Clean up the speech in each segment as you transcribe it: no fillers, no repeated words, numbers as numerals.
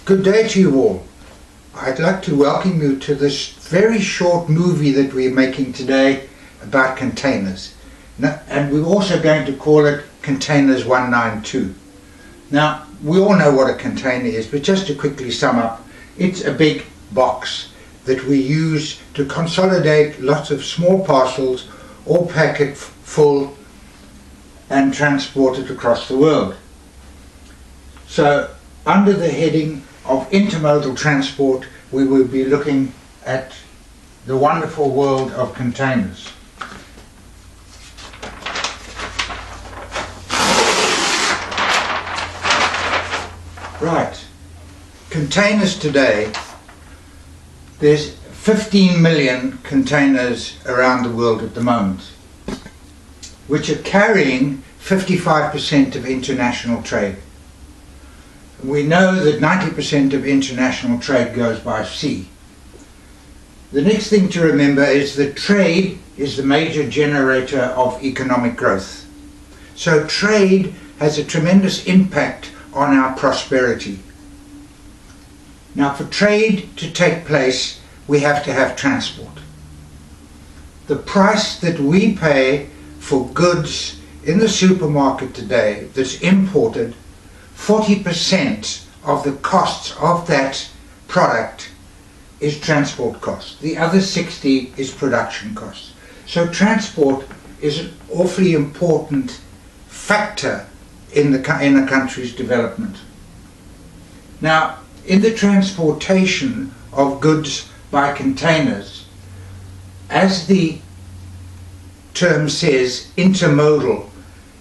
Good day to you all. I'd like to welcome you to this very short movie that we're making today about containers. And we're also going to call it Containers 192. Now, we all know what a container is, but just to quickly sum up, it's a big box that we use to consolidate lots of small parcels or pack it full and transport it across the world. So, under the heading of intermodal transport, we will be looking at the wonderful world of containers. Right, containers today, there's 15 million containers around the world at the moment, which are carrying 55% of international trade. We know that 90% of international trade goes by sea. The next thing to remember is that trade is the major generator of economic growth. So trade has a tremendous impact on our prosperity. Now, for trade to take place, we have to have transport. The price that we pay for goods in the supermarket today that's imported, 40% of the costs of that product is transport cost. The other 60% is production cost. So transport is an awfully important factor in a country's development. Now, in the transportation of goods by containers, as the term says, intermodal,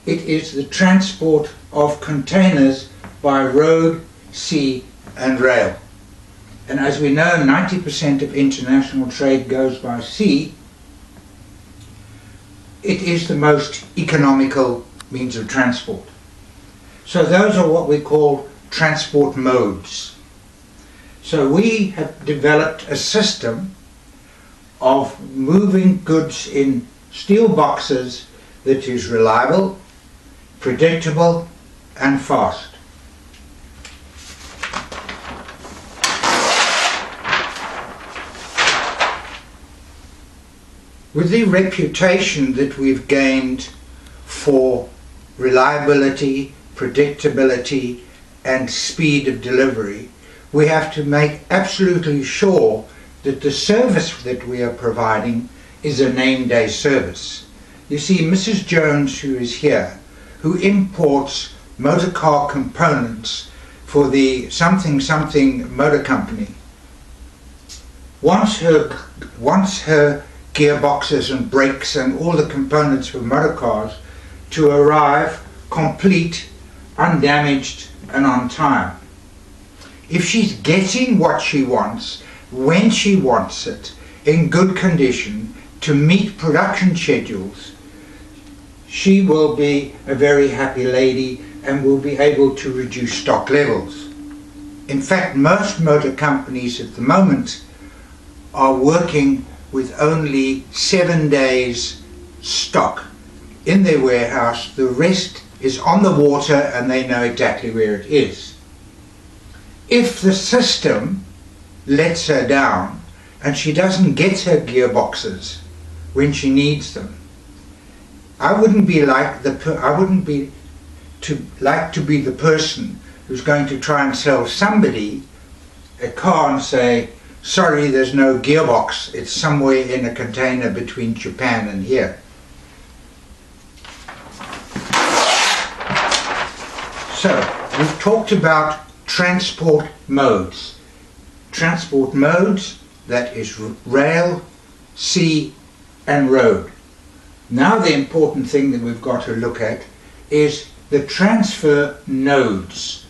it is the transport of containers by road, sea and rail. And as we know, 90% of international trade goes by sea. It is the most economical means of transport. So those are what we call transport modes. So we have developed a system of moving goods in steel boxes that is reliable, predictable and fast. With the reputation that we've gained for reliability, predictability and speed of delivery, we have to make absolutely sure that the service that we are providing is a name-day service. You see, Mrs. Jones, who is here, who imports motor car components for the something motor company, wants her gearboxes and brakes and all the components for motor cars to arrive complete, undamaged and on time. If she's getting what she wants, when she wants it, in good condition, to meet production schedules, she will be a very happy lady and will be able to reduce stock levels. In fact, most motor companies at the moment are working with only 7 days stock in their warehouse. The rest is on the water and they know exactly where it is. If the system lets her down and she doesn't get her gearboxes when she needs them, I wouldn't like to be the person who's going to try and sell somebody a car and say, sorry, there's no gearbox, it's somewhere in a container between Japan and here. So, we've talked about transport modes. Transport modes, that is rail, sea and road. Now the important thing that we've got to look at is the transfer nodes.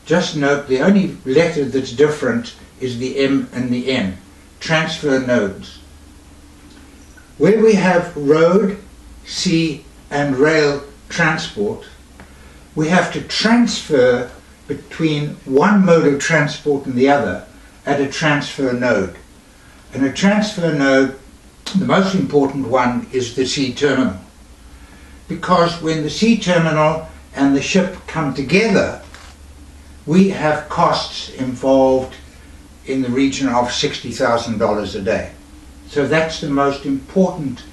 Just note the only letter that's different is the M and the N. Transfer nodes. Where we have road, sea and rail transport, we have to transfer between one mode of transport and the other at a transfer node. And a transfer node, the most important one, is the sea terminal. Because when the sea terminal and the ship come together, we have costs involved in the region of $60,000 a day. So that's the most important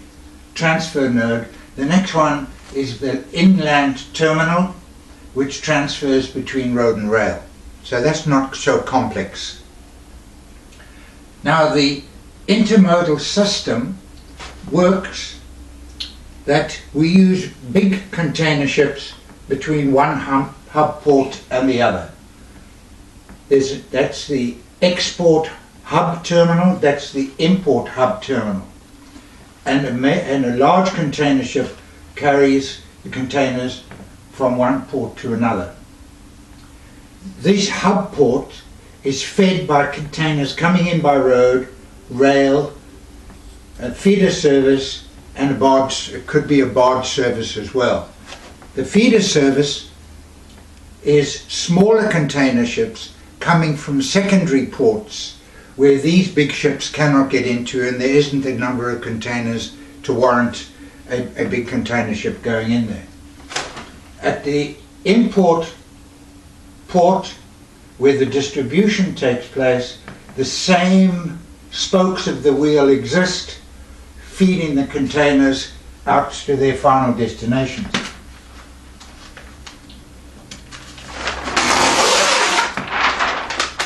transfer node. The next one is the inland terminal, which transfers between road and rail. So that's not so complex. Now the intermodal system works that we use big container ships between one hub port and the other. That's the export hub terminal, that's the import hub terminal. And a large container ship carries the containers from one port to another. This hub port is fed by containers coming in by road, rail, a feeder service, and a barge. It could be a barge service as well. The feeder service is smaller container ships coming from secondary ports where these big ships cannot get into, and there isn't a number of containers to warrant a big container ship going in there. At the import port where the distribution takes place, the same spokes of the wheel exist, feeding the containers out to their final destinations.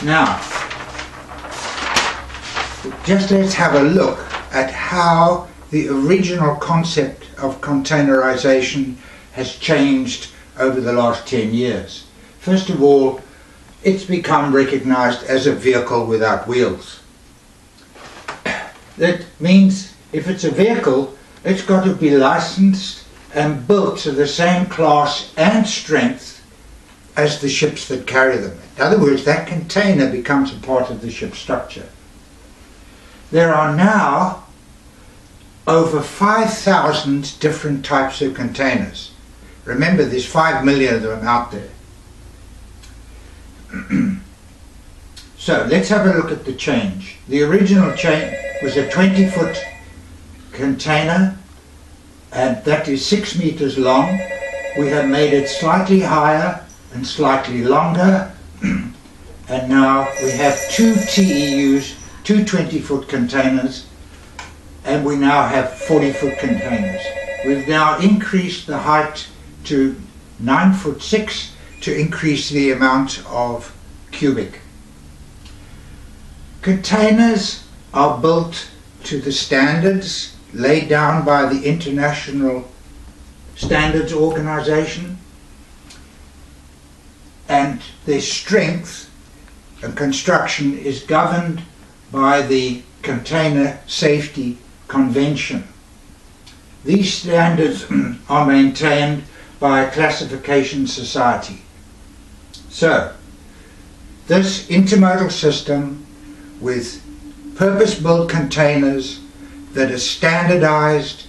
Now, just let's have a look at how the original concept of containerization has changed over the last 10 years. First of all, it's become recognized as a vehicle without wheels. That means if it's a vehicle, it's got to be licensed and built to the same class and strength as the ships that carry them. In other words, that container becomes a part of the ship structure. There are now over 5,000 different types of containers. Remember, there's 5 million of them out there. So let's have a look at the change. The original change was a 20-foot container, and that is 6 meters long. We have made it slightly higher and slightly longer, and now we have 2 TEUs, 2 20-foot containers, and we now have 40-foot containers. We've now increased the height to 9'6" to increase the amount of cubic. Containers are built to the standards laid down by the International Standards Organization, and their strength and construction is governed by the Container Safety Convention. These standards are maintained by a classification society. So, this intermodal system with purpose-built containers that are standardized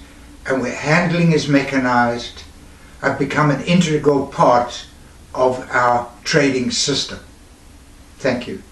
and where handling is mechanized have become an integral part of our trading system. Thank you.